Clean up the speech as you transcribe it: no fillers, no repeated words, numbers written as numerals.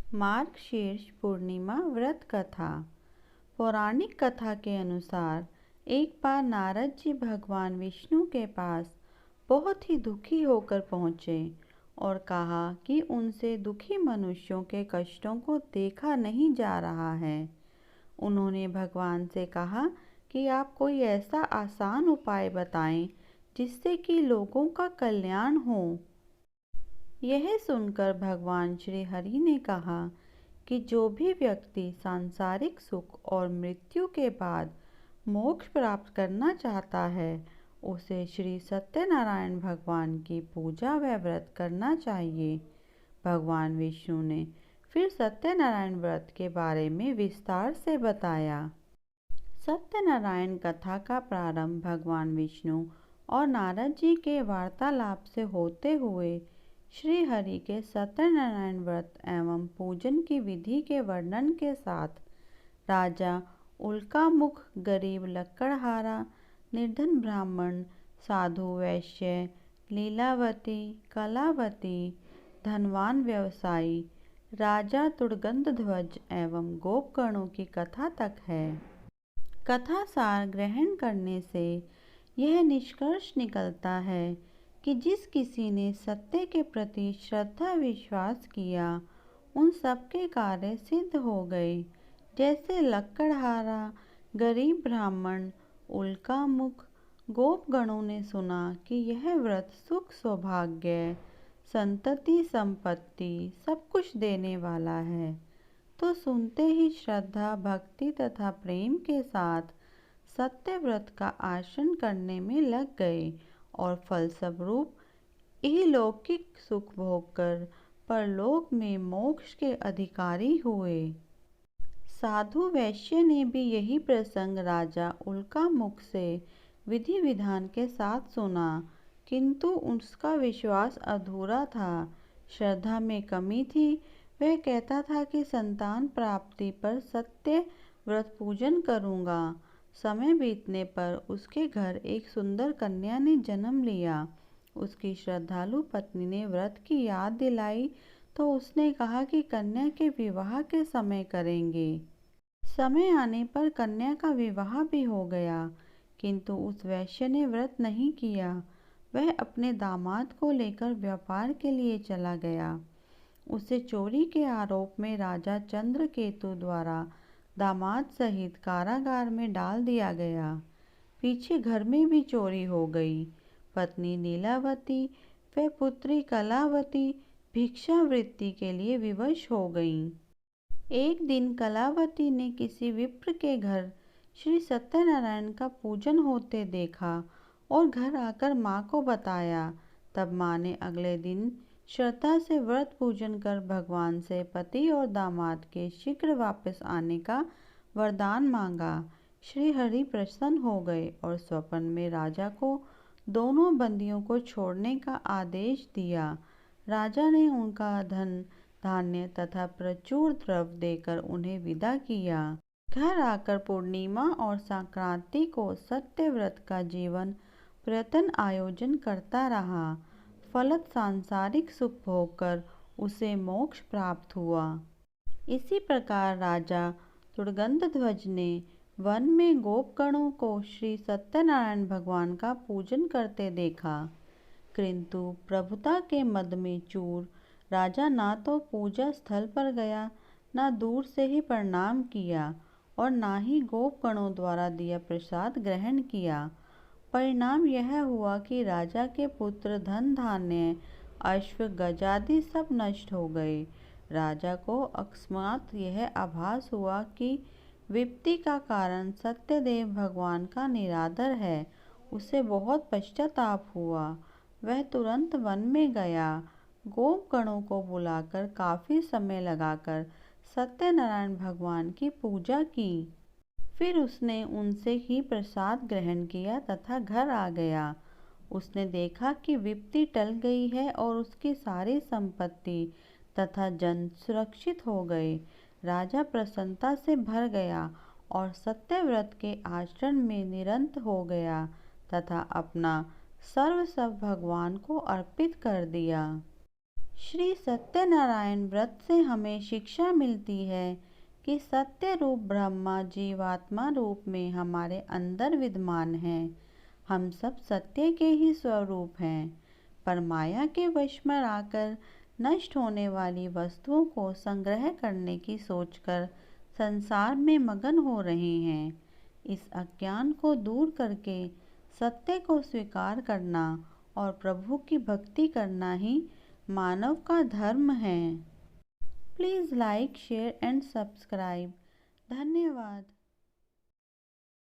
मार्गशीर्ष पूर्णिमा व्रत कथा। पौराणिक कथा के अनुसार एक बार नारद जी भगवान विष्णु के पास बहुत ही दुखी होकर पहुँचे और कहा कि उनसे दुखी मनुष्यों के कष्टों को देखा नहीं जा रहा है। उन्होंने भगवान से कहा कि आप कोई ऐसा आसान उपाय बताएं जिससे कि लोगों का कल्याण हो। यह सुनकर भगवान श्री हरि ने कहा कि जो भी व्यक्ति सांसारिक सुख और मृत्यु के बाद मोक्ष प्राप्त करना चाहता है उसे श्री सत्यनारायण भगवान की पूजा व व्रत करना चाहिए। भगवान विष्णु ने फिर सत्यनारायण व्रत के बारे में विस्तार से बताया। सत्यनारायण कथा का प्रारंभ भगवान विष्णु और नारद जी के वार्तालाप से होते हुए श्री हरि के सत्यनारायण व्रत एवं पूजन की विधि के वर्णन के साथ राजा उल्कामुख, गरीब लकड़हारा, निर्धन ब्राह्मण, साधु वैश्य, लीलावती, कलावती, धनवान व्यवसायी, राजा तुड़गंधध्वज एवं गोपगणों की कथा तक है। कथा सार ग्रहण करने से यह निष्कर्ष निकलता है कि जिस किसी ने सत्य के प्रति श्रद्धा विश्वास किया उन सबके कार्य सिद्ध हो गए। जैसे लकड़हारा, गरीब ब्राह्मण, उल्कामुख, गोपगणों ने सुना कि यह व्रत सुख सौभाग्य, संतति, संपत्ति सब कुछ देने वाला है तो सुनते ही श्रद्धा, भक्ति तथा प्रेम के साथ सत्य व्रत का आचरण करने में लग गए और फलस्वरूप इहलौकिक सुख भोगकर परलोक में मोक्ष के अधिकारी हुए। साधु वैश्य ने भी यही प्रसंग राजा उल्कामुख से विधि विधान के साथ सुना, किंतु उसका विश्वास अधूरा था, श्रद्धा में कमी थी। वह कहता था कि संतान प्राप्ति पर सत्य व्रत पूजन करूँगा। समय बीतने पर उसके घर एक सुंदर कन्या ने जन्म लिया। उसकी श्रद्धालु पत्नी ने व्रत की याद दिलाई तो उसने कहा कि कन्या के विवाह के समय करेंगे। समय आने पर कन्या का विवाह भी हो गया, किंतु उस वैश्य ने व्रत नहीं किया। वह अपने दामाद को लेकर व्यापार के लिए चला गया। उसे चोरी के आरोप में राजा चंद्रकेतु द्वारा दामाद सहित कारागार में डाल दिया गया। पीछे घर में भी चोरी हो गई। पत्नी लीलावती व पुत्री कलावती भिक्षावृत्ति के लिए विवश हो गईं। एक दिन कलावती ने किसी विप्र के घर श्री सत्यनारायण का पूजन होते देखा और घर आकर माँ को बताया। तब माँ ने अगले दिन श्रद्धा से व्रत पूजन कर भगवान से पति और दामाद के शीघ्र वापस आने का वरदान मांगा। श्री हरि प्रसन्न हो गए और स्वप्न में राजा को दोनों बंदियों को छोड़ने का आदेश दिया। राजा ने उनका धन धान्य तथा प्रचुर द्रव्य देकर उन्हें विदा किया। घर आकर पूर्णिमा और संक्रांति को सत्य व्रत का जीवन प्रयत्न आयोजन करता रहा। फलत सांसारिक सुख भोगकर उसे मोक्ष प्राप्त हुआ। इसी प्रकार राजा तुड़गंधध्वज ने वन में गोपगणों को श्री सत्यनारायण भगवान का पूजन करते देखा, किंतु प्रभुता के मद में चूर राजा ना तो पूजा स्थल पर गया, ना दूर से ही प्रणाम किया और ना ही गोपगणों द्वारा दिया प्रसाद ग्रहण किया। परिणाम यह हुआ कि राजा के पुत्र, धन धान्य, अश्व, गजादि सब नष्ट हो गए। राजा को अकस्मात यह आभास हुआ कि विपत्ति का कारण सत्यदेव भगवान का निरादर है। उसे बहुत पश्चाताप हुआ। वह तुरंत वन में गया। गोपगणों को बुलाकर काफी समय लगाकर सत्यनारायण भगवान की पूजा की। फिर उसने उनसे ही प्रसाद ग्रहण किया तथा घर आ गया। उसने देखा कि विपत्ति टल गई है और उसकी सारी संपत्ति तथा जन सुरक्षित हो गए। राजा प्रसन्नता से भर गया और सत्यव्रत के आचरण में निरंत हो गया तथा अपना सर्वस्व भगवान को अर्पित कर दिया। श्री सत्यनारायण व्रत से हमें शिक्षा मिलती है कि सत्य रूप ब्रह्मा जीवात्मा रूप में हमारे अंदर विद्यमान है। हम सब सत्य के ही स्वरूप हैं, पर माया के वश में आकर नष्ट होने वाली वस्तुओं को संग्रह करने की सोचकर संसार में मगन हो रहे हैं। इस अज्ञान को दूर करके सत्य को स्वीकार करना और प्रभु की भक्ति करना ही मानव का धर्म है। Please like, share and subscribe. धन्यवाद।